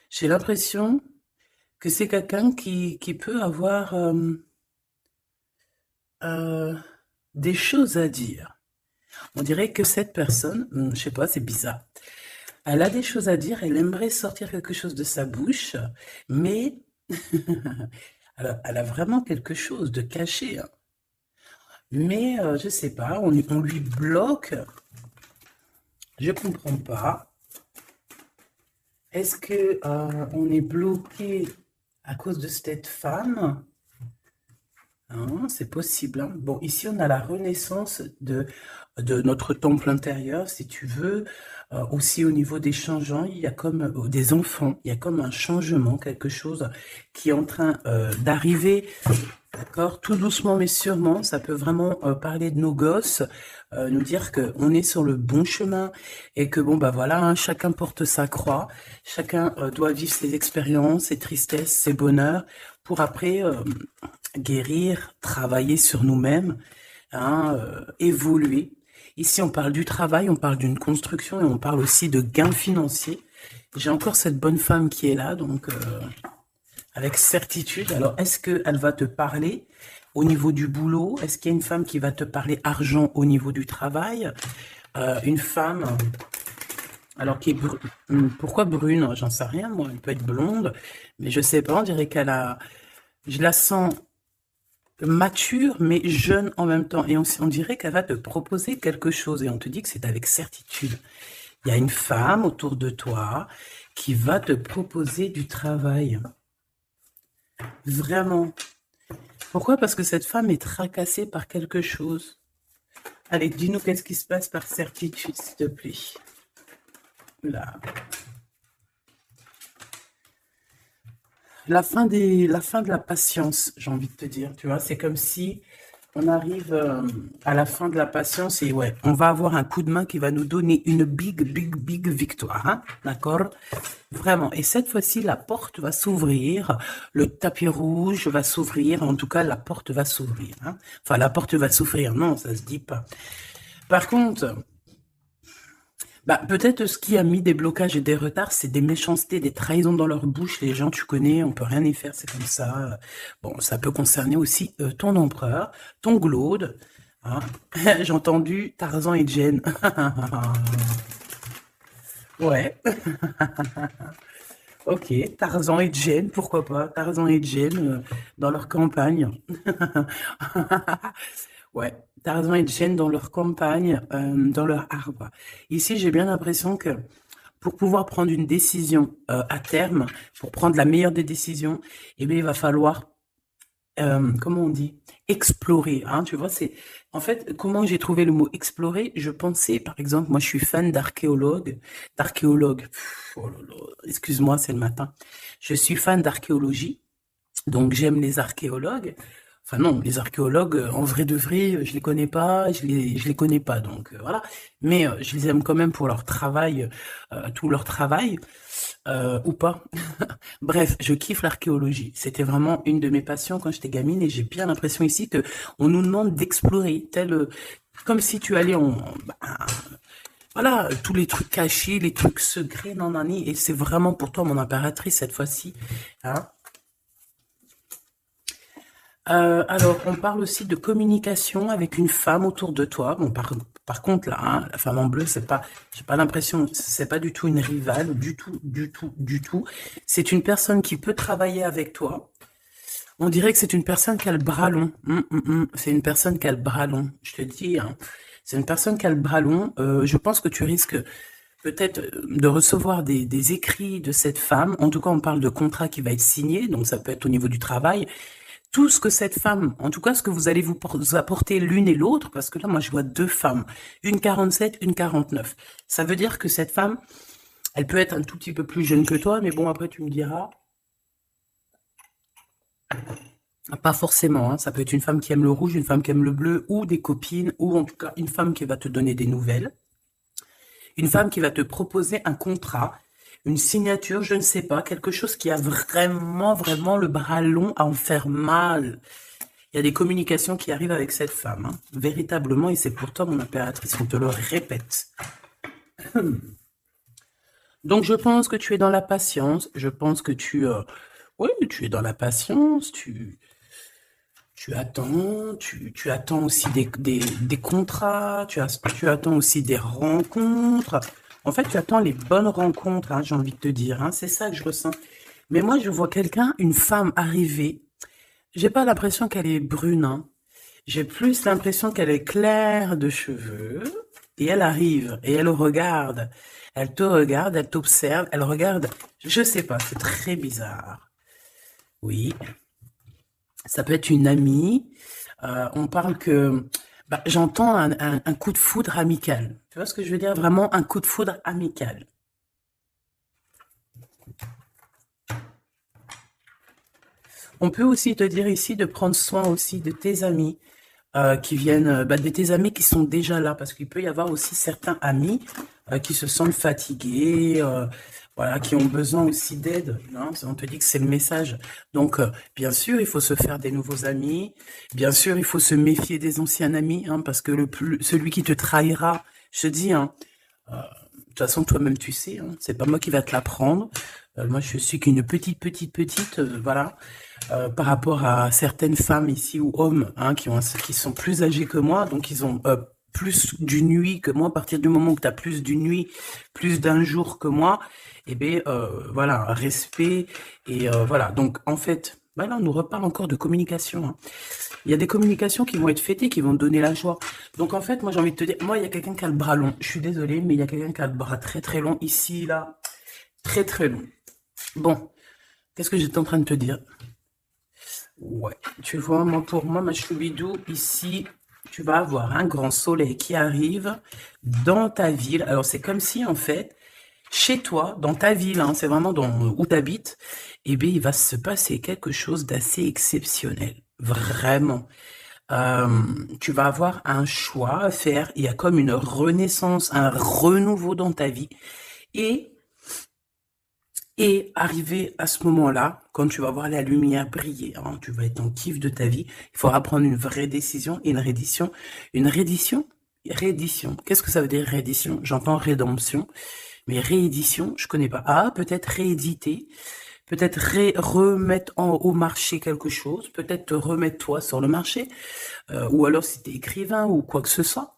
J'ai l'impression que c'est quelqu'un qui peut avoir euh, des choses à dire. On dirait que cette personne, je sais pas, c'est bizarre. Elle a des choses à dire, elle aimerait sortir quelque chose de sa bouche, mais elle a vraiment quelque chose de caché, hein. Mais je sais pas, on lui bloque. Je comprends pas. Est-ce que on est bloqué à cause de cette femme? Hein, c'est possible, hein. Bon, ici, on a la renaissance de notre temple intérieur, si tu veux. Aussi, au niveau des changeants, il y a comme des enfants, il y a comme un changement, quelque chose qui est en train d'arriver. D'accord, tout doucement mais sûrement, ça peut vraiment parler de nos gosses, nous dire que on est sur le bon chemin et que bon bah voilà, hein, chacun porte sa croix, chacun doit vivre ses expériences, ses tristesses, ses bonheurs, pour après guérir, travailler sur nous-mêmes, hein, évoluer. Ici, on parle du travail, on parle d'une construction et on parle aussi de gains financiers. J'ai encore cette bonne femme qui est là, donc avec certitude. Alors, est-ce qu'elle va te parler au niveau du boulot? Est-ce qu'il y a une femme qui va te parler argent au niveau du travail? Une femme, alors qui est pourquoi brune? J'en sais rien, moi. Elle peut être blonde, mais je sais pas. On dirait qu'elle a, je la sens mature mais jeune en même temps. Et on dirait qu'elle va te proposer quelque chose et on te dit que c'est avec certitude. Il y a une femme autour de toi qui va te proposer du travail. Vraiment. Pourquoi? Parce que cette femme est tracassée par quelque chose. Allez, dis-nous qu'est-ce qui se passe par certitude, s'il te plaît. Là. La fin de la patience, j'ai envie de te dire, tu vois, c'est comme si on arrive à la fin de la patience et ouais, on va avoir un coup de main qui va nous donner une big victoire, hein, d'accord? Vraiment. Et cette fois-ci, la porte va s'ouvrir, le tapis rouge va s'ouvrir, en tout cas, la porte va s'ouvrir, hein. Enfin, la porte va s'ouvrir, non, ça se dit pas. Par contre, bah, peut-être ce qui a mis des blocages et des retards, c'est des méchancetés, des trahisons dans leur bouche. Les gens, tu connais, on peut rien y faire, c'est comme ça. Bon, ça peut concerner aussi ton empereur, ton glaude, hein. J'ai entendu Tarzan et Jane. Ouais, ok, Tarzan et Jane, pourquoi pas? Tarzan et Jane dans leur campagne. Ouais, Tarzan et Jane dans leur campagne, dans leur arbre. Ici, j'ai bien l'impression que pour pouvoir prendre une décision à terme, pour prendre la meilleure des décisions, eh bien, il va falloir, comment on dit, explorer. Hein, tu vois, c'est en fait comment j'ai trouvé le mot explorer. Je pensais, par exemple, moi, je suis fan d'archéologue. Oh là là, excuse-moi, c'est le matin. Je suis fan d'archéologie. Donc j'aime les archéologues. Enfin non, les archéologues, en vrai de vrai, je les connais pas, je les connais pas, donc voilà. Mais je les aime quand même pour leur travail, tout leur travail, ou pas. Bref, je kiffe l'archéologie. C'était vraiment une de mes passions quand j'étais gamine et j'ai bien l'impression ici que on nous demande d'explorer, tel, comme si tu allais en, bah, voilà, tous les trucs cachés, les trucs secrets, nanani, et c'est vraiment pour toi mon impératrice cette fois-ci, hein. Alors, on parle aussi de communication avec une femme autour de toi. Bon, par contre, là, hein, la femme en bleu, c'est pas, j'ai pas l'impression, c'est pas du tout une rivale, du tout, du tout, du tout. C'est une personne qui peut travailler avec toi. On dirait que c'est une personne qui a le bras long. C'est une personne qui a le bras long. Je te dis, hein. C'est une personne qui a le bras long. Je pense que tu risques peut-être de recevoir des écrits de cette femme. En tout cas, on parle de contrat qui va être signé, donc ça peut être au niveau du travail tout ce que cette femme, en tout cas ce que vous allez vous apporter l'une et l'autre, parce que là, moi, je vois deux femmes, une 47, une 49. Ça veut dire que cette femme, elle peut être un tout petit peu plus jeune que toi, mais bon, après, tu me diras, pas forcément, hein, ça peut être une femme qui aime le rouge, une femme qui aime le bleu, ou des copines, ou en tout cas une femme qui va te donner des nouvelles, une femme qui va te proposer un contrat, une signature, je ne sais pas, quelque chose qui a vraiment, vraiment le bras long à en faire mal. Il y a des communications qui arrivent avec cette femme, hein, véritablement, et c'est pour toi mon impératrice, on te le répète. Donc, je pense que tu es dans la patience. Je pense que oui, tu es dans la patience. Tu attends. Tu attends aussi des contrats. Tu attends aussi des rencontres. En fait, tu attends les bonnes rencontres, hein, j'ai envie de te dire, hein. C'est ça que je ressens. Mais moi, je vois quelqu'un, une femme arriver. J'ai pas l'impression qu'elle est brune, hein. J'ai plus l'impression qu'elle est claire de cheveux. Et elle arrive, et elle regarde. Elle te regarde, elle t'observe, elle regarde. Je sais pas, c'est très bizarre. Oui, ça peut être une amie. On parle que... Bah, j'entends un coup de foudre amical. Tu vois ce que je veux dire? Vraiment un coup de foudre amical. On peut aussi te dire ici de prendre soin aussi de tes amis qui viennent, de tes amis qui sont déjà là, parce qu'il peut y avoir aussi certains amis qui se sentent fatigués, voilà, qui ont besoin aussi d'aide, hein. On te dit que c'est le message. Donc, bien sûr, il faut se faire des nouveaux amis. Bien sûr, il faut se méfier des anciens amis, hein, parce que celui qui te trahira, je te dis, hein, de toute façon, toi-même, tu sais, hein, c'est pas moi qui va te l'apprendre. Moi, je suis qu'une petite, voilà, par rapport à certaines femmes ici ou hommes, hein, qui sont plus âgés que moi, donc ils ont plus d'une nuit que moi. À partir du moment où tu as plus d'une nuit, plus d'un jour que moi, eh bien, voilà, respect et voilà. Donc, en fait, bah là, on nous reparle encore de communication, hein. Il y a des communications qui vont être fêtées, qui vont te donner la joie. Donc, en fait, moi, j'ai envie de te dire, moi, il y a quelqu'un qui a le bras long. Je suis désolée, mais il y a quelqu'un qui a le bras très, très long ici, là. Très, très long. Bon, qu'est-ce que j'étais en train de te dire? Ouais, tu vois, moi, pour moi, ma choubidou, ici, tu vas avoir un grand soleil qui arrive dans ta ville. Alors, c'est comme si, en fait, chez toi, dans ta ville, hein, c'est vraiment où tu habites, eh bien, il va se passer quelque chose d'assez exceptionnel. Vraiment. Euh, Tu vas avoir un choix à faire. Il y a comme une renaissance, un renouveau dans ta vie. Et arrivé à ce moment-là, quand tu vas voir la lumière briller, hein, tu vas être en kiff de ta vie, il faudra prendre une vraie décision et une reddition. Une reddition? Réédition. Qu'est-ce que ça veut dire réédition? J'entends rédemption, mais réédition, je connais pas. Ah, peut-être rééditer, peut-être remettre au marché quelque chose, peut-être te remettre toi sur le marché, ou alors si tu es écrivain ou quoi que ce soit.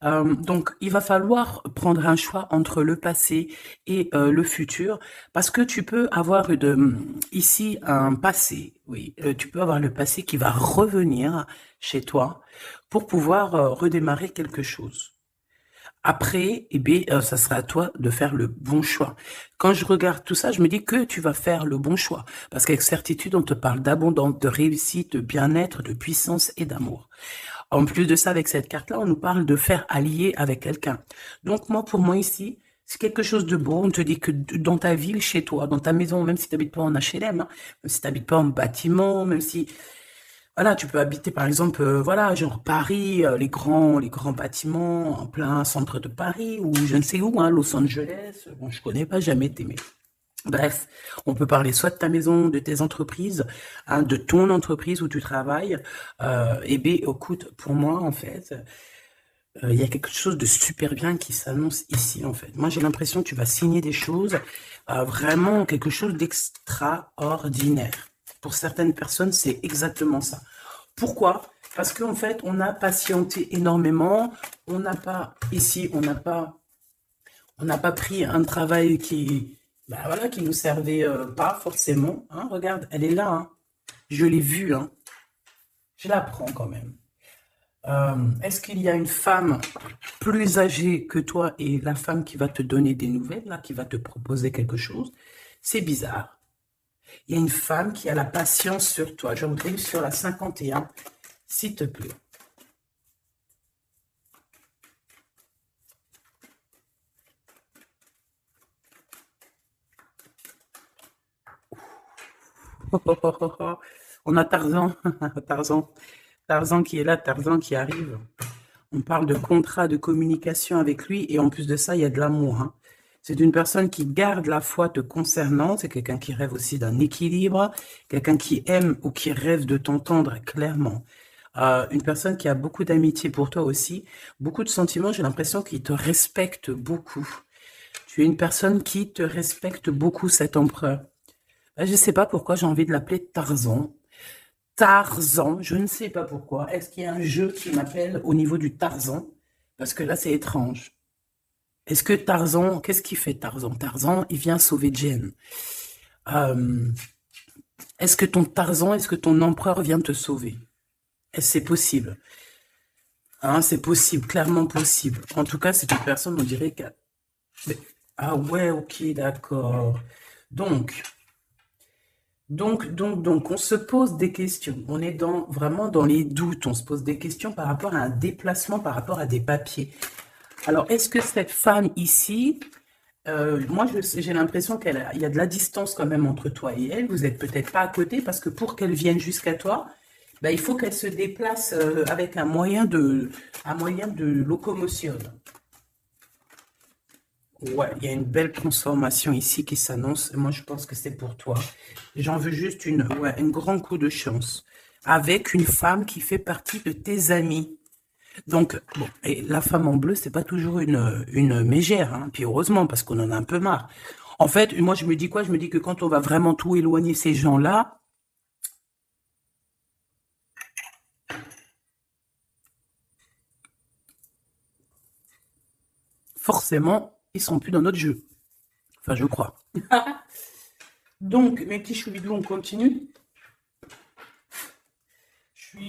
Donc, il va falloir prendre un choix entre le passé et le futur, parce que tu peux avoir ici un passé, oui, tu peux avoir le passé qui va revenir chez toi pour pouvoir redémarrer quelque chose. Après, eh bien, ça sera à toi de faire le bon choix. Quand je regarde tout ça, je me dis que tu vas faire le bon choix. Parce qu'avec certitude, on te parle d'abondance, de réussite, de bien-être, de puissance et d'amour. En plus de ça, avec cette carte-là, on nous parle de faire allier avec quelqu'un. Donc moi, pour moi ici, c'est quelque chose de beau. On te dit que dans ta ville, chez toi, dans ta maison, même si tu n'habites pas en HLM, hein, même si tu n'habites pas en bâtiment, même si voilà, tu peux habiter par exemple, voilà, genre Paris, les grands bâtiments en plein centre de Paris ou je ne sais où, hein, Los Angeles. Bon, je connais pas, jamais été, mais bref, on peut parler soit de ta maison, de tes entreprises, hein, de ton entreprise où tu travailles. Eh bien, écoute, pour moi, en fait, il y a quelque chose de super bien qui s'annonce ici, en fait. Moi, j'ai l'impression que tu vas signer des choses, vraiment quelque chose d'extraordinaire. Pour certaines personnes, c'est exactement ça. Pourquoi? Parce qu'en fait, on a patienté énormément. On n'a pas, ici, on n'a pas pris un travail voilà, qui nous servait pas forcément, hein. Regarde, elle est là, hein. Je l'ai vue, hein. Je la prends quand même. Est-ce qu'il y a une femme plus âgée que toi et la femme qui va te donner des nouvelles, là, qui va te proposer quelque chose? C'est bizarre. Il y a une femme qui a la patience sur toi. Je voudrais sur la 51, s'il te plaît. On a Tarzan, Tarzan, Tarzan qui est là, Tarzan qui arrive. On parle de contrat de communication avec lui et en plus de ça, il y a de l'amour, hein. C'est une personne qui garde la foi te concernant. C'est quelqu'un qui rêve aussi d'un équilibre, quelqu'un qui aime ou qui rêve de t'entendre clairement. Une personne qui a beaucoup d'amitié pour toi aussi, beaucoup de sentiments. J'ai l'impression qu'il te respecte beaucoup. Tu es une personne qui te respecte beaucoup, cet empereur. Je ne sais pas pourquoi j'ai envie de l'appeler Tarzan. Tarzan, je ne sais pas pourquoi. Est-ce qu'il y a un jeu qui m'appelle au niveau du Tarzan? Parce que là, c'est étrange. Est-ce que Tarzan, qu'est-ce qu'il fait Tarzan? Tarzan, il vient sauver Jen. Euh, est-ce que ton Tarzan, est-ce que ton empereur vient te sauver? Est-ce que c'est possible? Hein, c'est possible, clairement possible. En tout cas, c'est une personne, on dirait que... Ah ouais, ok, d'accord. Donc, on se pose des questions. On est vraiment dans les doutes. On se pose des questions par rapport à un déplacement, par rapport à des papiers. Alors, est-ce que cette femme ici, moi, j'ai l'impression qu'il y a de la distance quand même entre toi et elle. Vous n'êtes peut-être pas à côté parce que pour qu'elle vienne jusqu'à toi, ben, il faut qu'elle se déplace avec un moyen de locomotion. Ouais, il y a une belle transformation ici qui s'annonce. Moi, je pense que c'est pour toi. J'en veux juste un grand coup de chance. Avec une femme qui fait partie de tes amis. Donc, bon, et la femme en bleu, c'est pas toujours une mégère, hein. Puis heureusement, parce qu'on en a un peu marre. En fait, moi, je me dis quoi? Je me dis que quand on va vraiment tout éloigner ces gens-là, forcément, ils sont plus dans notre jeu. Enfin, je crois. Donc, mes petits choubidous, on continue.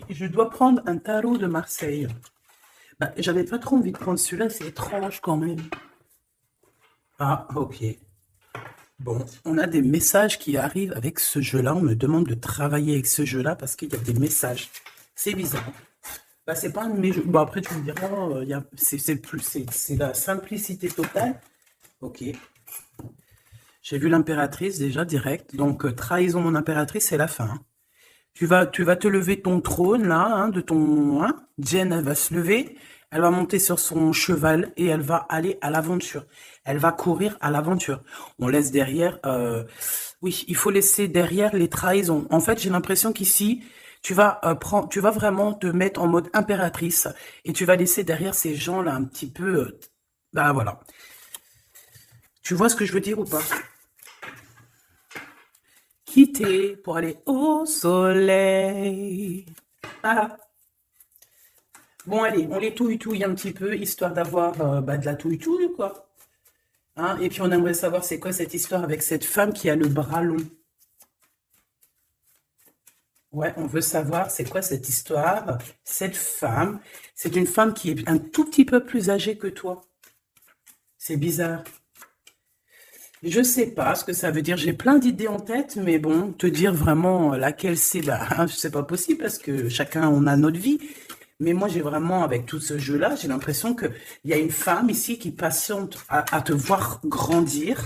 Je dois prendre un tarot de Marseille. Bah, j'avais pas trop envie de prendre celui-là, c'est étrange quand même. Ah, ok. Bon, on a des messages qui arrivent avec ce jeu-là. On me demande de travailler avec ce jeu-là parce qu'il y a des messages. C'est bizarre. Bah, c'est pas un de mes jeux. Bon, après, tu me diras, c'est la simplicité totale. Ok. J'ai vu l'impératrice déjà direct. Donc, trahison mon impératrice, c'est la fin. Hein. Tu vas te lever de ton trône, là, hein, de ton... Hein. Jen, elle va se lever, elle va monter sur son cheval et elle va aller à l'aventure. Elle va courir à l'aventure. On laisse derrière... oui, il faut laisser derrière les trahisons. En fait, j'ai l'impression qu'ici, tu vas vraiment te mettre en mode impératrice et tu vas laisser derrière ces gens-là un petit peu... bah voilà. Tu vois ce que je veux dire ou pas? Quitter pour aller au soleil. Ah. Bon, allez, on les touille un petit peu, histoire d'avoir de la touille quoi. Hein, et puis, on aimerait savoir c'est quoi cette histoire avec cette femme qui a le bras long. Ouais, on veut savoir c'est quoi cette histoire. Cette femme, c'est une femme qui est un tout petit peu plus âgée que toi. C'est bizarre. Je sais pas ce que ça veut dire. J'ai plein d'idées en tête, mais bon, te dire vraiment laquelle c'est, bah, c'est pas possible parce que chacun, on a notre vie. Mais moi, j'ai vraiment, avec tout ce jeu-là, j'ai l'impression qu'il y a une femme ici qui patiente à te voir grandir,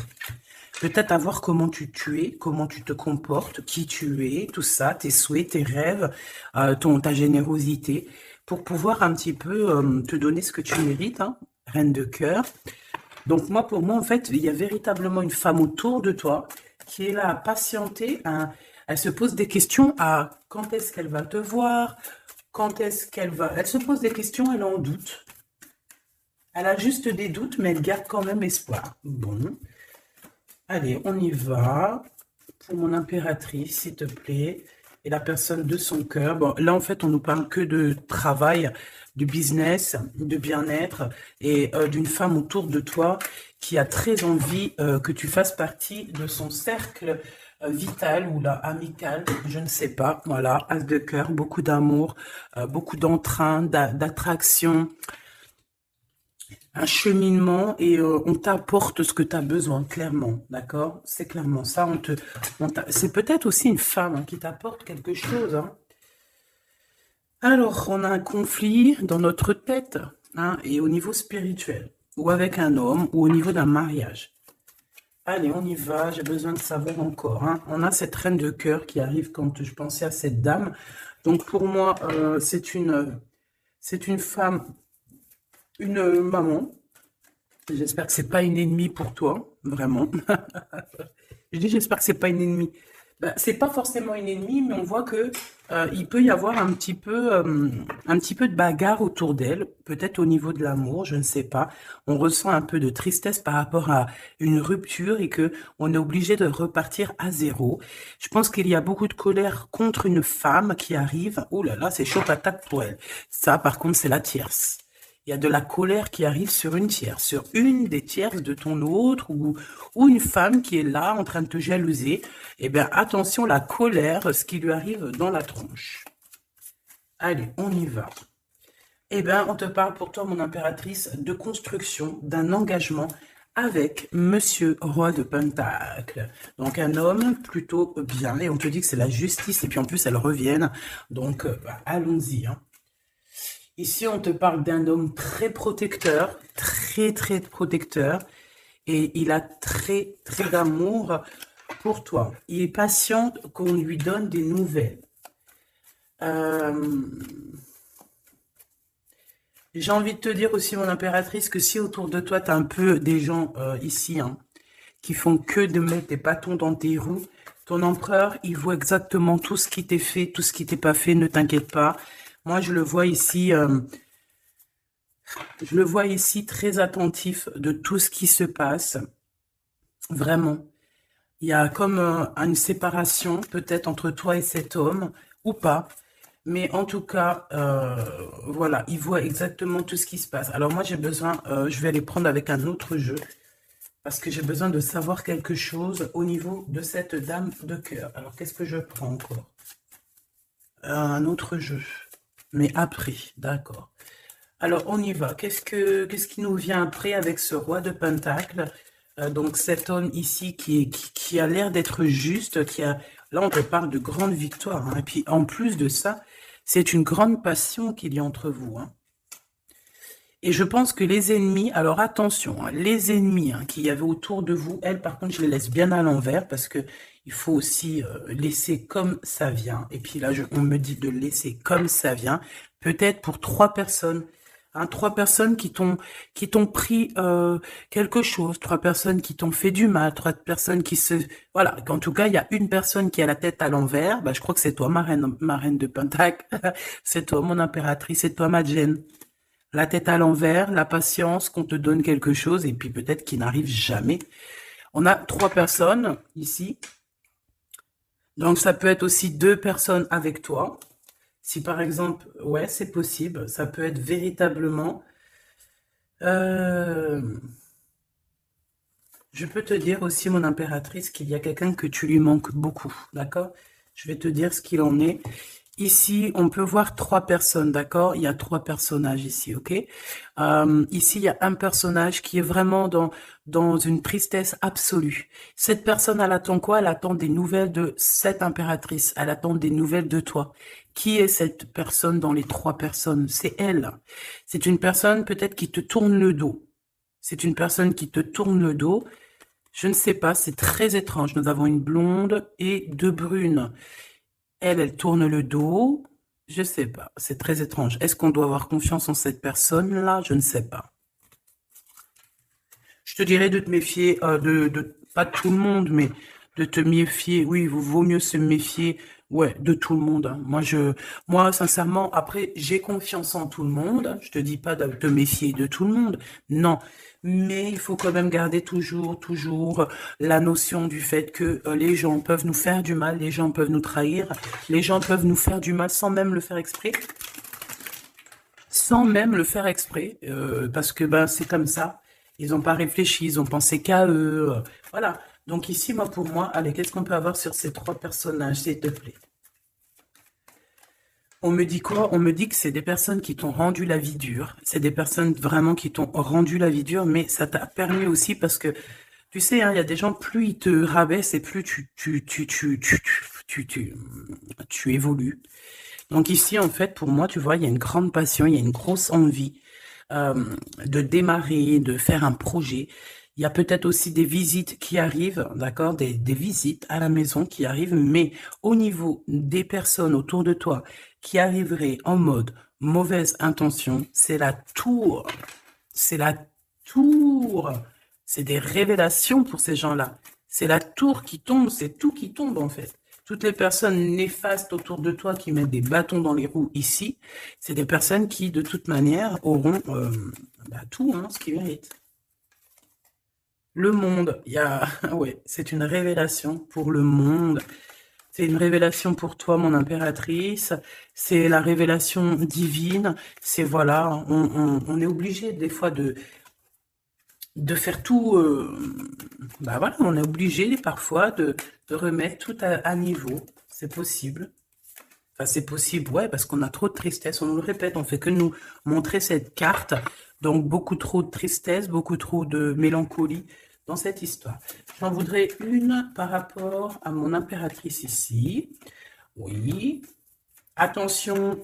peut-être à voir comment tu es, comment tu te comportes, qui tu es, tout ça, tes souhaits, tes rêves, ta générosité, pour pouvoir un petit peu te donner ce que tu mérites, hein, reine de cœur. Donc moi, pour moi, en fait, il y a véritablement une femme autour de toi qui est là à patienter. Elle se pose des questions à quand est-ce qu'elle va te voir, quand est-ce qu'elle va... Elle se pose des questions, elle est en doute. Elle a juste des doutes, mais elle garde quand même espoir. Bon. Allez, on y va. Pour mon impératrice, s'il te plaît. Et la personne de son cœur. Bon, là, en fait, on nous parle que de travail, de business, de bien-être et d'une femme autour de toi qui a très envie que tu fasses partie de son cercle vital ou là, amical, je ne sais pas. Voilà, as de cœur, beaucoup d'amour, beaucoup d'entrain, d'attraction, un cheminement et on t'apporte ce que tu as besoin, clairement, d'accord? C'est clairement ça. C'est peut-être aussi une femme hein, qui t'apporte quelque chose. Hein. Alors, on a un conflit dans notre tête hein, et au niveau spirituel, ou avec un homme, ou au niveau d'un mariage. Allez, on y va, j'ai besoin de savoir encore. Hein. On a cette reine de cœur qui arrive quand je pensais à cette dame. Donc, pour moi, c'est une femme, une maman. J'espère que c'est pas une ennemie pour toi, vraiment. Je dis j'espère que c'est pas une ennemie. Ben, c'est pas forcément une ennemie, mais on voit que il peut y avoir un petit peu de bagarre autour d'elle, peut-être au niveau de l'amour, je ne sais pas. On ressent un peu de tristesse par rapport à une rupture et que on est obligé de repartir à zéro. Je pense qu'il y a beaucoup de colère contre une femme qui arrive. Oh là là, c'est chaud patate pour elle. Ça, par contre, c'est la tierce. Il y a de la colère qui arrive sur une tierce, sur une des tierces de ton autre ou une femme qui est là en train de te jalouser. Eh bien, attention, la colère, ce qui lui arrive dans la tronche. Allez, on y va. Eh bien, on te parle pour toi, mon impératrice, de construction, d'un engagement avec Monsieur Roi de Pentacle. Donc, un homme plutôt bien, et on te dit que c'est la justice, et puis en plus, elles reviennent. Donc, bah, allons-y, hein. Ici, on te parle d'un homme très protecteur, très, très protecteur, et il a très, très d'amour pour toi. Il est patient qu'on lui donne des nouvelles. J'ai envie de te dire aussi, mon impératrice, que si autour de toi, tu as un peu des gens ici, hein, qui font que de mettre des bâtons dans tes roues, ton empereur, il voit exactement tout ce qui t'est fait, tout ce qui t'est pas fait, ne t'inquiète pas. Moi, je le vois ici très attentif de tout ce qui se passe. Vraiment. Il y a comme une séparation peut-être entre toi et cet homme, ou pas. Mais en tout cas, voilà, il voit exactement tout ce qui se passe. Alors moi, j'ai besoin, je vais aller prendre avec un autre jeu, parce que j'ai besoin de savoir quelque chose au niveau de cette dame de cœur. Alors, qu'est-ce que je prends encore? Un autre jeu. Mais après, d'accord. Alors, on y va. Qu'est-ce qui nous vient après avec ce roi de Pentacle? Donc, cet homme ici qui a l'air d'être juste, là, on te parle de grande victoire, hein. Et puis, en plus de ça, c'est une grande passion qu'il y a entre vous, hein. Et je pense que les ennemis, alors attention, hein, les ennemis qu'il y avait autour de vous, elles, par contre, je les laisse bien à l'envers parce que il faut aussi laisser comme ça vient. Et puis là, on me dit de laisser comme ça vient. Peut-être pour 3 personnes. Hein, 3 personnes qui t'ont pris quelque chose, 3 personnes qui t'ont fait du mal, 3 personnes qui se... Voilà, en tout cas, il y a une personne qui a la tête à l'envers. Bah, je crois que c'est toi, ma reine de Pentacle. C'est toi, mon impératrice, c'est toi, ma Gêne. La tête à l'envers, la patience qu'on te donne quelque chose et puis peut-être qu'il n'arrive jamais. On a 3 personnes ici. Donc ça peut être aussi 2 personnes avec toi. Si par exemple, ouais, c'est possible. Ça peut être véritablement... je peux te dire aussi, mon impératrice, qu'il y a quelqu'un que tu lui manques beaucoup. D'accord? Je vais te dire ce qu'il en est. Ici, on peut voir 3 personnes, d'accord? Il y a 3 personnages ici, ok? Ici, il y a un personnage qui est vraiment dans une tristesse absolue. Cette personne, elle attend quoi? Elle attend des nouvelles de cette impératrice. Elle attend des nouvelles de toi. Qui est cette personne dans les 3 personnes? C'est elle. C'est une personne peut-être qui te tourne le dos. C'est une personne qui te tourne le dos. Je ne sais pas, c'est très étrange. Nous avons une blonde et 2 brunes. Elle tourne le dos. Je sais pas. C'est très étrange. Est-ce qu'on doit avoir confiance en cette personne-là? Je ne sais pas. Je te dirais de te méfier, pas de tout le monde, mais de te méfier. Oui, il vaut mieux se méfier, ouais, de tout le monde, hein. Moi, sincèrement, après, j'ai confiance en tout le monde. Je te dis pas de te méfier de tout le monde. Non. Mais il faut quand même garder toujours la notion du fait que les gens peuvent nous faire du mal, les gens peuvent nous trahir, les gens peuvent nous faire du mal sans même le faire exprès. Sans même le faire exprès, parce que ben c'est comme ça. Ils n'ont pas réfléchi, ils ont pensé qu'à eux. Voilà. Donc ici, moi, pour moi, allez, qu'est-ce qu'on peut avoir sur ces 3 personnages, s'il te plaît? On me dit quoi? On me dit que c'est des personnes qui t'ont rendu la vie dure. C'est des personnes vraiment qui t'ont rendu la vie dure, mais ça t'a permis aussi parce que, tu sais, hein, il y a des gens, plus ils te rabaissent et plus tu évolues. Donc ici, en fait, pour moi, tu vois, il y a une grande passion, il y a une grosse envie de démarrer, de faire un projet. Il y a peut-être aussi des visites qui arrivent, d'accord, des visites à la maison qui arrivent, mais au niveau des personnes autour de toi qui arriveraient en mode mauvaise intention, c'est la tour. C'est la tour. C'est des révélations pour ces gens-là. C'est la tour qui tombe, c'est tout qui tombe en fait. Toutes les personnes néfastes autour de toi qui mettent des bâtons dans les roues ici, c'est des personnes qui, de toute manière, auront tout, hein, ce qu'ils méritent. Le monde, il y a... ouais, c'est une révélation pour le monde. C'est une révélation pour toi, mon impératrice. C'est la révélation divine. C'est voilà, on est obligé des fois de faire tout. Voilà, on est obligé parfois de remettre tout à niveau. C'est possible. Enfin, c'est possible, ouais, parce qu'on a trop de tristesse. On nous le répète, on fait que nous montrer cette carte. Donc, beaucoup trop de tristesse, beaucoup trop de mélancolie dans cette histoire. J'en voudrais une par rapport à mon impératrice ici. Oui. Attention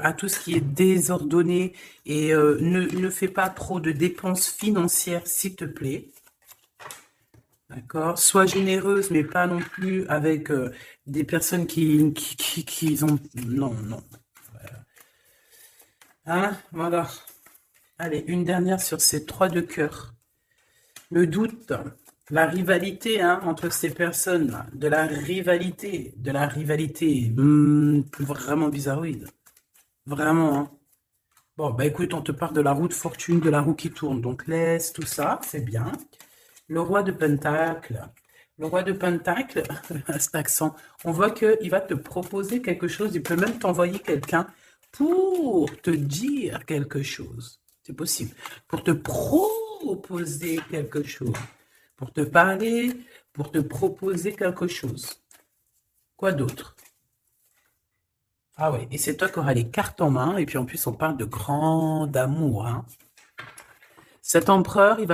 à tout ce qui est désordonné et ne fais pas trop de dépenses financières, s'il te plaît. D'accord? Sois généreuse, mais pas non plus avec des personnes qui ont... Non, non. Hein? Voilà. Allez, une dernière sur ces 3 de cœur. Le doute, la rivalité entre ces personnes, de la rivalité, vraiment bizarroïde. Vraiment, hein. Bon, bah écoute, on te parle de la roue de fortune, de la roue qui tourne, donc laisse tout ça, c'est bien. Le roi de Pentacle. Le roi de Pentacle, cet accent, on voit qu'il va te proposer quelque chose, il peut même t'envoyer quelqu'un pour te dire quelque chose. C'est possible. Pour te proposer quelque chose. Pour te parler, pour te proposer quelque chose. Quoi d'autre? Ah ouais, et c'est toi qui auras les cartes en main, et puis en plus on parle de grand amour, hein. Cet empereur, il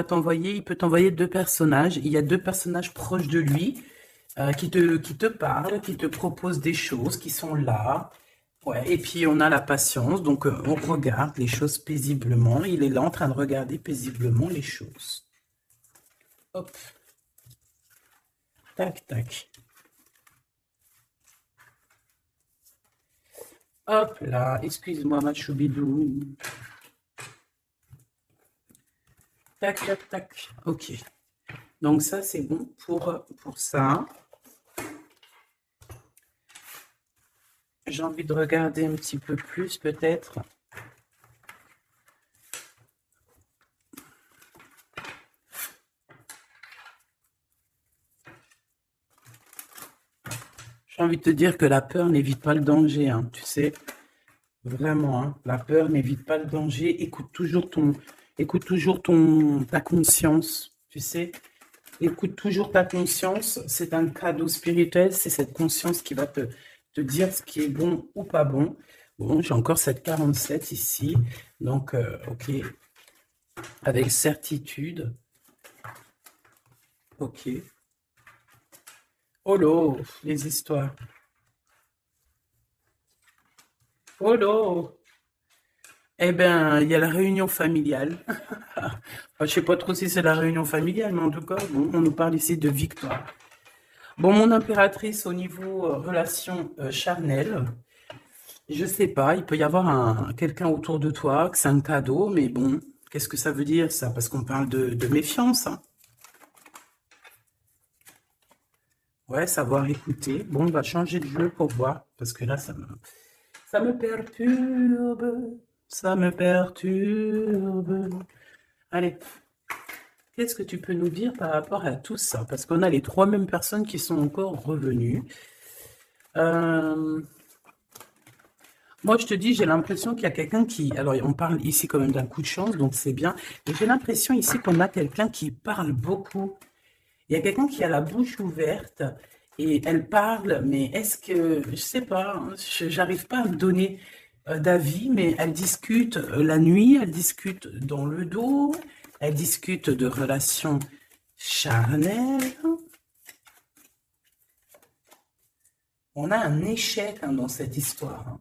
peut t'envoyer 2 personnages. Il y a 2 personnages proches de lui qui te parlent, qui te proposent des choses, qui sont là. Ouais, et puis on a la patience, donc on regarde les choses paisiblement. Il est là en train de regarder paisiblement les choses. Hop. Tac, tac. Hop là, excuse-moi ma choubidou. Tac, tac, tac. Ok. Donc ça, c'est bon pour ça. J'ai envie de regarder un petit peu plus, peut-être. J'ai envie de te dire que la peur n'évite pas le danger, hein, tu sais. Vraiment, hein, la peur n'évite pas le danger. Écoute toujours ta conscience, tu sais. Écoute toujours ta conscience. C'est un cadeau spirituel. C'est cette conscience qui va te dire ce qui est bon ou pas bon. Bon, j'ai encore cette 47 ici. Donc, ok. Avec certitude. Ok. Oh là, les histoires. Oh là. Eh bien, il y a la réunion familiale. Enfin, je ne sais pas trop si c'est la réunion familiale, mais en tout cas, bon, on nous parle ici de victoire. Bon, mon impératrice, au niveau relation charnelle, je sais pas, il peut y avoir quelqu'un autour de toi, que c'est un cadeau, mais bon, qu'est-ce que ça veut dire ça? Parce qu'on parle de méfiance, hein. Ouais, savoir écouter. Bon, on va changer de jeu pour voir, parce que là, ça me perturbe. Ça me perturbe. Allez, qu'est-ce que tu peux nous dire par rapport à tout ça? Parce qu'on a les 3 mêmes personnes qui sont encore revenues. Moi, je te dis, j'ai l'impression qu'il y a quelqu'un qui... Alors, on parle ici quand même d'un coup de chance, donc c'est bien. Et j'ai l'impression ici qu'on a quelqu'un qui parle beaucoup. Il y a quelqu'un qui a la bouche ouverte et elle parle, mais est-ce que... Je sais pas, hein, j'arrive pas à me donner d'avis, mais elle discute la nuit, elle discute dans le dos, elle discute de relations charnelles. On a un échec dans cette histoire, hein.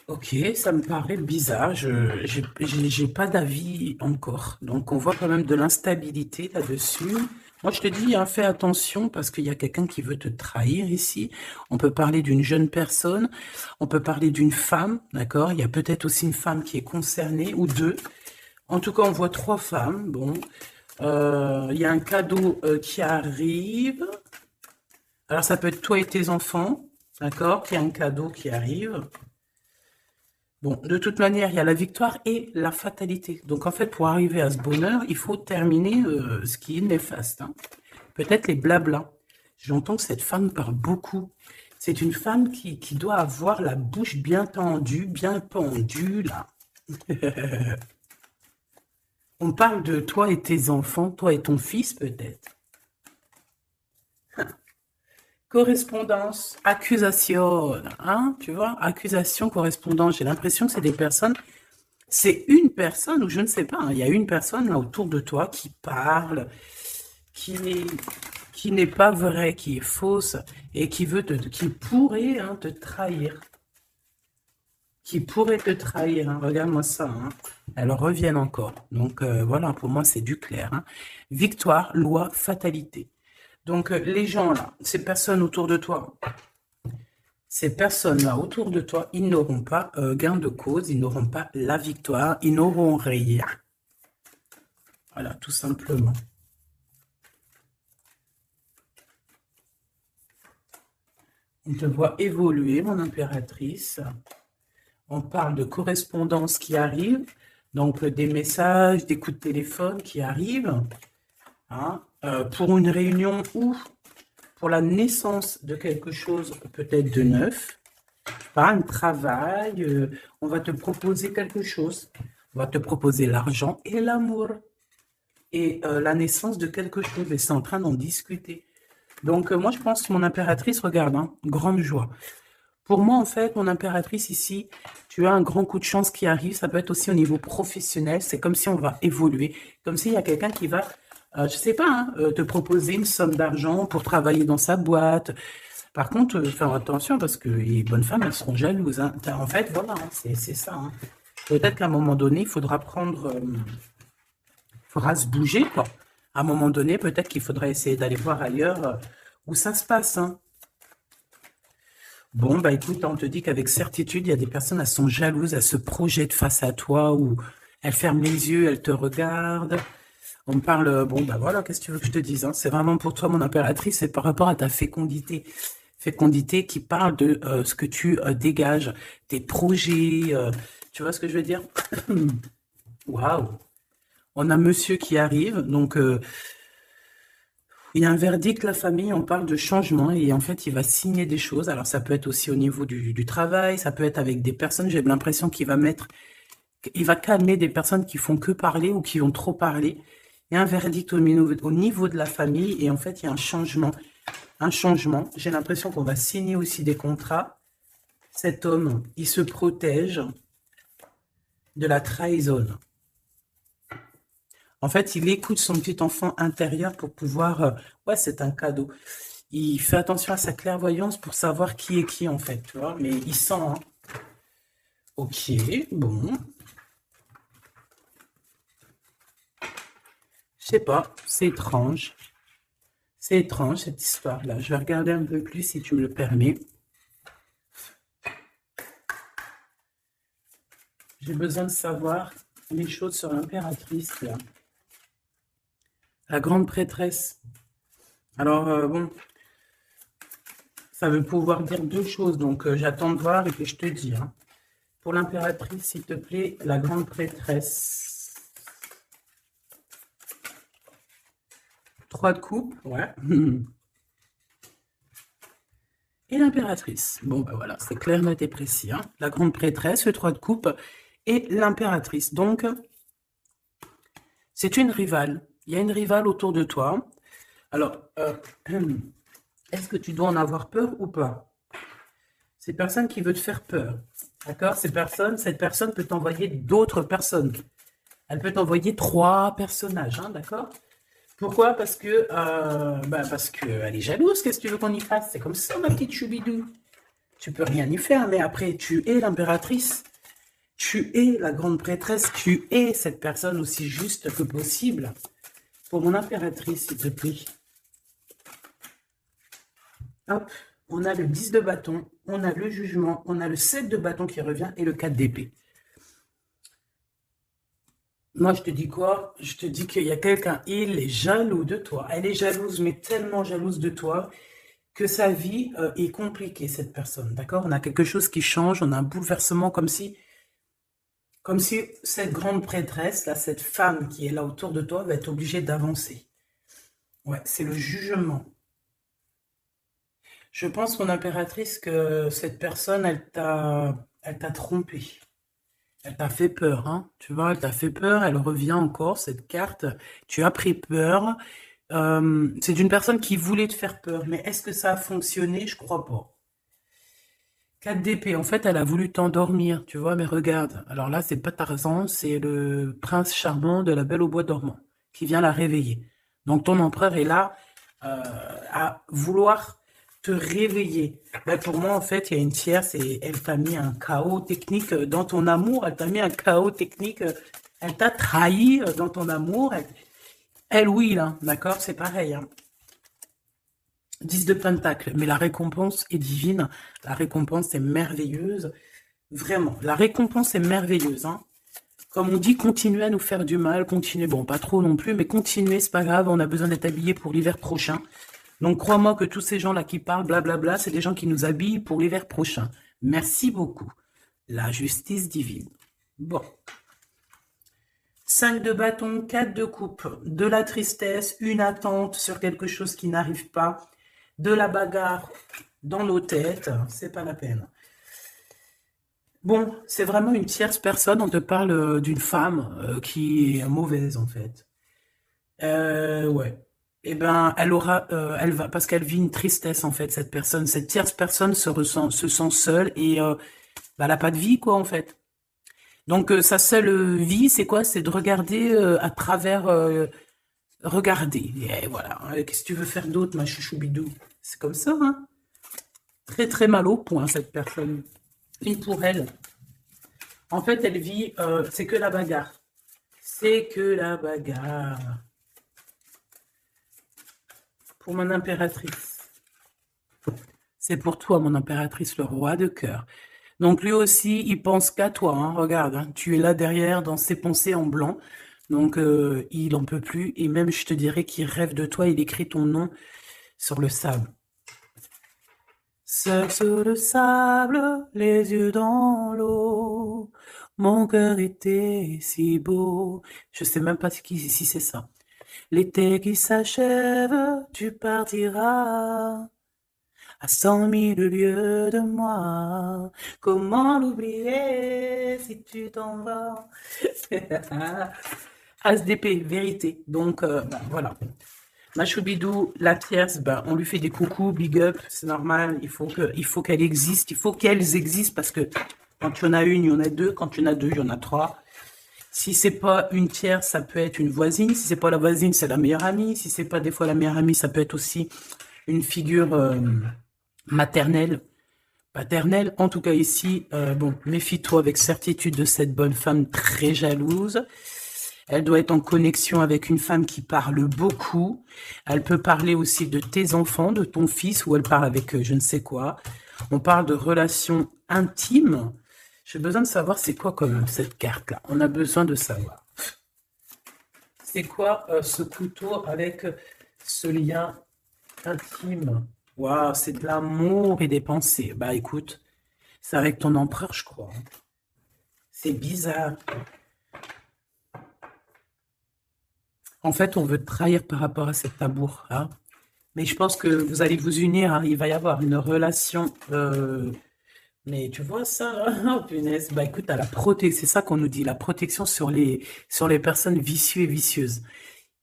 Ok, ça me paraît bizarre, j'ai pas d'avis encore. Donc on voit quand même de l'instabilité là-dessus. Moi je te dis, hein, fais attention parce qu'il y a quelqu'un qui veut te trahir ici. On peut parler d'une jeune personne, on peut parler d'une femme, d'accord? Il y a peut-être aussi une femme qui est concernée, ou 2. En tout cas, on voit 3 femmes, bon. Il y a un cadeau qui arrive. Alors, ça peut être toi et tes enfants, d'accord? Qu'il y a un cadeau qui arrive. Bon, de toute manière, il y a la victoire et la fatalité. Donc, en fait, pour arriver à ce bonheur, il faut terminer ce qui est néfaste, hein. Peut-être les blablas. J'entends que cette femme parle beaucoup. C'est une femme qui doit avoir la bouche bien tendue, bien pendue, là. On parle de toi et tes enfants, toi et ton fils, peut-être. Correspondance, accusation, hein, tu vois, accusation, correspondance. J'ai l'impression que c'est des personnes, c'est une personne, ou je ne sais pas, hein, il y a une personne là autour de toi qui parle, qui n'est, qui n'est pas vraie, qui est fausse, et qui pourrait hein, te trahir. Qui pourrait te trahir, hein. Regarde-moi ça, hein. Elles reviennent encore. Donc voilà, pour moi, c'est du clair, hein. Victoire, loi, fatalité. Donc les gens là, ces personnes autour de toi, ces personnes-là autour de toi, ils n'auront pas gain de cause, ils n'auront pas la victoire, ils n'auront rien. Voilà, tout simplement. On te voit évoluer, mon impératrice. On parle de correspondance qui arrive, donc des messages, des coups de téléphone qui arrivent, hein, pour une réunion ou pour la naissance de quelque chose peut-être de neuf, pas un travail, on va te proposer quelque chose, on va te proposer l'argent et l'amour, et la naissance de quelque chose, et c'est en train d'en discuter. Donc moi je pense que mon impératrice, regarde, hein, grande joie. Pour moi, en fait, mon impératrice ici, tu as un grand coup de chance qui arrive. Ça peut être aussi au niveau professionnel. C'est comme si on va évoluer. Comme s'il y a quelqu'un qui va, je sais pas, hein, te proposer une somme d'argent pour travailler dans sa boîte. Par contre, faire attention parce que les bonnes femmes, elles seront jalouses, hein. En fait, voilà, hein, c'est ça, hein. Peut-être qu'à un moment donné, il faudra prendre, faudra se bouger, quoi. À un moment donné, peut-être qu'il faudra essayer d'aller voir ailleurs où ça se passe, hein. Bon, bah écoute, on te dit qu'avec certitude, il y a des personnes, elles sont jalouses, elles se projettent face à toi ou elles ferment les yeux, elles te regardent. On me parle, bon, bah voilà, qu'est-ce que tu veux que je te dise, hein? C'est vraiment pour toi, mon impératrice, c'est par rapport à ta fécondité. Fécondité qui parle de ce que tu dégages, tes projets, tu vois ce que je veux dire? Waouh! On a monsieur qui arrive, donc il y a un verdict, la famille, on parle de changement et en fait, il va signer des choses. Alors, ça peut être aussi au niveau du travail, ça peut être avec des personnes. J'ai l'impression qu'il va il va calmer des personnes qui font que parler ou qui ont trop parlé. Il y a un verdict au niveau de la famille et en fait, il y a un changement. Un changement. J'ai l'impression qu'on va signer aussi des contrats. Cet homme, il se protège de la trahison. En fait, il écoute son petit enfant intérieur pour pouvoir... ouais, c'est un cadeau. Il fait attention à sa clairvoyance pour savoir qui est qui, en fait, tu vois. Mais il sent, hein. Ok, bon. Je sais pas, c'est étrange. C'est étrange, cette histoire-là. Je vais regarder un peu plus, si tu me le permets. J'ai besoin de savoir les choses sur l'impératrice, là. La grande prêtresse. Alors, bon, ça veut pouvoir dire deux choses, donc j'attends de voir et puis je te dis, hein. Pour l'impératrice, s'il te plaît, la grande prêtresse. 3 de coupe, ouais. Et l'impératrice. Bon, ben voilà, c'est clair, net et précis, hein. La grande prêtresse, le 3 de coupe et l'impératrice. Donc, c'est une rivale. Il y a une rivale autour de toi. Alors, est-ce que tu dois en avoir peur ou pas? C'est personne qui veut te faire peur. D'accord? Cette personne peut t'envoyer d'autres personnes. Elle peut t'envoyer 3 personnages, hein, d'accord? Pourquoi? Parce que, parce qu'elle est jalouse. Qu'est-ce que tu veux qu'on y fasse? C'est comme ça, ma petite choubidou. Tu peux rien y faire, mais après, tu es l'impératrice. Tu es la grande prêtresse. Tu es cette personne aussi juste que possible. Pour mon impératrice, s'il te plaît. Hop, on a le 10 de bâton, on a le jugement, on a le 7 de bâton qui revient et le 4 d'épée. Moi, je te dis quoi? Je te dis qu'il y a quelqu'un, il est jaloux de toi. Elle est jalouse, mais tellement jalouse de toi. que sa vie est compliquée, cette personne, d'accord? On a quelque chose qui change, on a un bouleversement comme si cette grande prêtresse, là, cette femme qui est là autour de toi, va être obligée d'avancer. Ouais, c'est le jugement. Je pense, mon impératrice, que cette personne, elle t'a trompé. Elle t'a fait peur, hein. Tu vois, elle t'a fait peur, elle revient encore, cette carte. Tu as pris peur. C'est une personne qui voulait te faire peur, mais est-ce que ça a fonctionné? Je crois pas. 4 d'épée, en fait, elle a voulu t'endormir, tu vois, mais regarde. Alors là, c'est pas Tarzan, c'est le prince charmant de la Belle au bois dormant qui vient la réveiller. Donc ton empereur est là à vouloir te réveiller. Ben, pour moi, en fait, il y a une tierce et elle t'a mis un chaos technique dans ton amour. Elle t'a mis un chaos technique. Elle t'a trahi dans ton amour. Oui, là, d'accord, c'est pareil. Hein. 10 de Pentacle, mais la récompense est divine, la récompense est merveilleuse, vraiment, la récompense est merveilleuse, hein. Comme on dit, continuez à nous faire du mal, continuez, bon, pas trop non plus, mais continuez, c'est pas grave, on a besoin d'être habillés pour l'hiver prochain. Donc, crois-moi que tous ces gens-là qui parlent, blablabla, c'est des gens qui nous habillent pour l'hiver prochain. Merci beaucoup. La justice divine. Bon. 5 de bâton, 4 de coupe, de la tristesse, une attente sur quelque chose qui n'arrive pas, de la bagarre dans nos têtes, c'est pas la peine. Bon, c'est vraiment une tierce personne, on te parle d'une femme qui est mauvaise en fait. Ouais. Eh ben, elle va, parce qu'elle vit une tristesse en fait, cette personne. Cette tierce personne se sent seule et bah, elle n'a pas de vie quoi en fait. Donc sa seule vie, c'est quoi? C'est de regarder à travers regarder. Et voilà. Qu'est-ce que tu veux faire d'autre, ma chouchou bidou? C'est comme ça, hein. Très très mal au point, cette personne. Une pour elle. En fait, elle vit, c'est que la bagarre. C'est que la bagarre. Pour mon impératrice. C'est pour toi, mon impératrice, le roi de cœur. Donc lui aussi, il pense qu'à toi, hein. Regarde, hein, tu es là derrière dans ses pensées en blanc. Donc il en peut plus. Et même, je te dirais qu'il rêve de toi. Il écrit ton nom sur le sable. Seul sur le sable, les yeux dans l'eau, mon cœur était si beau. Je sais même pas si c'est ça. L'été qui s'achève, tu partiras à 100 000 lieues de moi. Comment l'oublier si tu t'en vas? As d'épée, vérité. Donc, voilà. Ma choubidou, la tierce, ben, on lui fait des coucous, big up, c'est normal, il faut qu'elle existe, il faut qu'elles existent parce que quand il y en a une, il y en a deux, quand il y en a deux, il y en a trois. Si c'est pas une tierce, ça peut être une voisine, si c'est pas la voisine, c'est la meilleure amie, si c'est pas des fois la meilleure amie, ça peut être aussi une figure maternelle, paternelle. En tout cas ici, bon, méfie-toi avec certitude de cette bonne femme très jalouse. Elle doit être en connexion avec une femme qui parle beaucoup. Elle peut parler aussi de tes enfants, de ton fils, ou elle parle avec je ne sais quoi. On parle de relations intimes. J'ai besoin de savoir c'est quoi quand même cette carte-là. On a besoin de savoir. C'est quoi ce couteau avec ce lien intime? Waouh, c'est de l'amour et des pensées. Bah écoute, c'est avec ton empereur, je crois. C'est bizarre. En fait, on veut te trahir par rapport à cet amour. Hein. Mais je pense que vous allez vous unir. Hein. Il va y avoir une relation. Mais tu vois ça, oh, punaise. Bah écoute, à la protection, c'est ça qu'on nous dit, la protection sur les personnes vicieuses et vicieuses.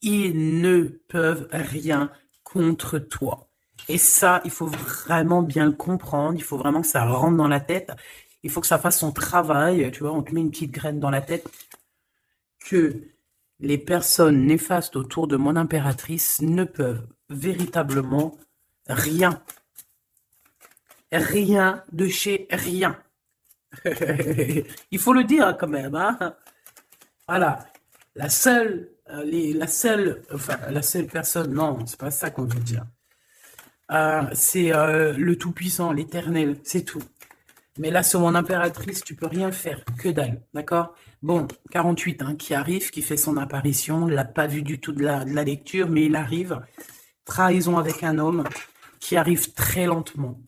Ils ne peuvent rien contre toi. Et ça, il faut vraiment bien le comprendre. Il faut vraiment que ça rentre dans la tête. Il faut que ça fasse son travail. Tu vois, on te met une petite graine dans la tête que les personnes néfastes autour de mon impératrice ne peuvent véritablement rien. Rien de chez rien. Il faut le dire quand même. Hein. Voilà. La seule personne, non, c'est pas ça qu'on veut dire. C'est le Tout-Puissant, l'Éternel, c'est tout. Mais là, sur mon impératrice, tu peux rien faire, que dalle, d'accord? Bon, 48, hein, qui arrive, qui fait son apparition, il l'a pas vu du tout de la lecture, mais il arrive. Trahison avec un homme. qui arrive très lentement,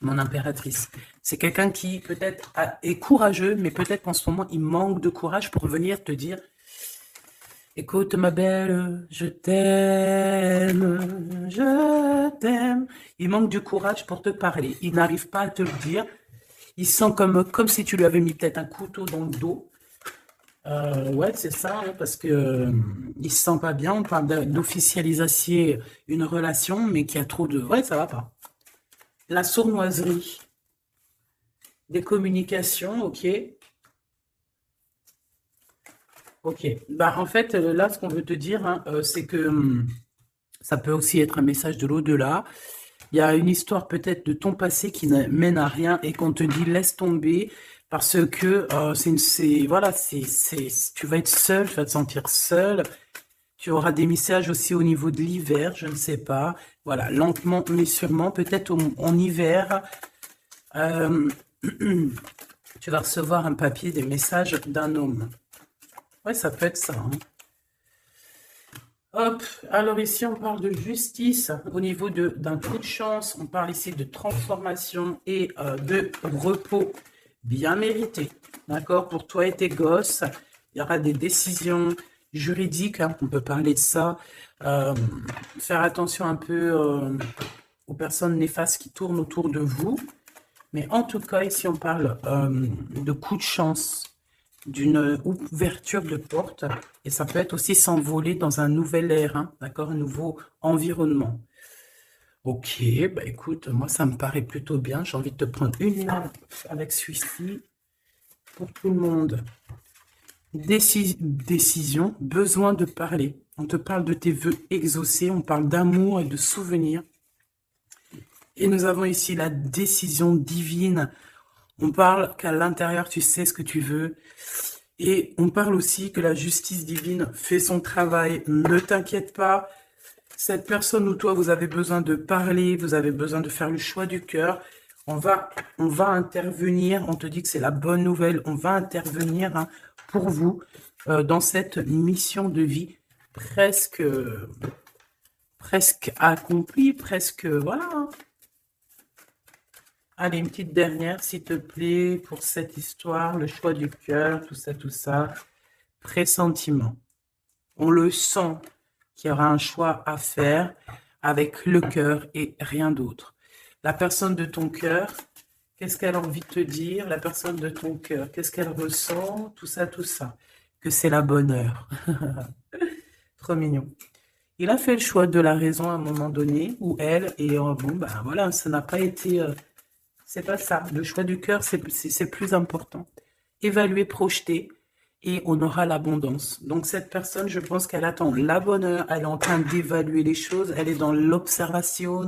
mon impératrice. C'est quelqu'un qui peut-être est courageux, mais peut-être qu'en ce moment, il manque de courage pour venir te dire: écoute ma belle, je t'aime, je t'aime. Il manque du courage pour te parler. Il n'arrive pas à te le dire. Il sent comme si tu lui avais mis peut-être un couteau dans le dos. Ouais, c'est ça, hein, parce que il se sent pas bien. On parle d'officialiser une relation, mais qui a trop de... Ouais, ça va pas. La sournoiserie. Des communications, ok. Ok. Bah, en fait, là, ce qu'on veut te dire, hein, c'est que ça peut aussi être un message de l'au-delà. Il y a une histoire peut-être de ton passé qui ne mène à rien et qu'on te dit laisse tomber parce que voilà, tu vas être seul, tu vas te sentir seul. Tu auras des messages aussi au niveau de l'hiver, je ne sais pas. Voilà, lentement mais sûrement, peut-être en hiver, euh, tu vas recevoir un papier, des messages d'un homme. Ouais, ça peut être ça, hein. Hop, alors ici on parle de justice au niveau d'un coup de chance, on parle ici de transformation et de repos bien mérité, d'accord, pour toi et tes gosses. Il y aura des décisions juridiques, hein, on peut parler de ça. Faire attention un peu aux personnes néfastes qui tournent autour de vous. Mais en tout cas, ici on parle de coup de chance, d'une ouverture de porte, et ça peut être aussi s'envoler dans un nouvel air, hein, d'accord, un nouveau environnement. Ok, bah écoute, moi ça me paraît plutôt bien. J'ai envie de te prendre une lampe avec celui-ci pour tout le monde. Décision, besoin de parler. On te parle de tes vœux exaucés, on parle d'amour et de souvenirs. Et nous avons ici la décision divine. On parle qu'à l'intérieur, tu sais ce que tu veux. Et on parle aussi que la justice divine fait son travail. Ne t'inquiète pas. Cette personne ou toi, vous avez besoin de parler, vous avez besoin de faire le choix du cœur. On va intervenir. On te dit que c'est la bonne nouvelle. On va intervenir, hein, pour vous dans cette mission de vie presque accomplie, presque, voilà, hein. Allez, une petite dernière, s'il te plaît, pour cette histoire, le choix du cœur, tout ça, tout ça. Pressentiment. On le sent qu'il y aura un choix à faire avec le cœur et rien d'autre. La personne de ton cœur, qu'est-ce qu'elle a envie de te dire? La personne de ton cœur, qu'est-ce qu'elle ressent? Tout ça, tout ça. Que c'est la bonne heure. Trop mignon. Il a fait le choix de la raison à un moment donné, ou elle, et bon, ben voilà, ça n'a pas été... c'est pas ça. Le choix du cœur, c'est plus important. Évaluer, projeter, et on aura l'abondance. Donc cette personne, je pense qu'elle attend la bonne heure, elle est en train d'évaluer les choses, elle est dans l'observation,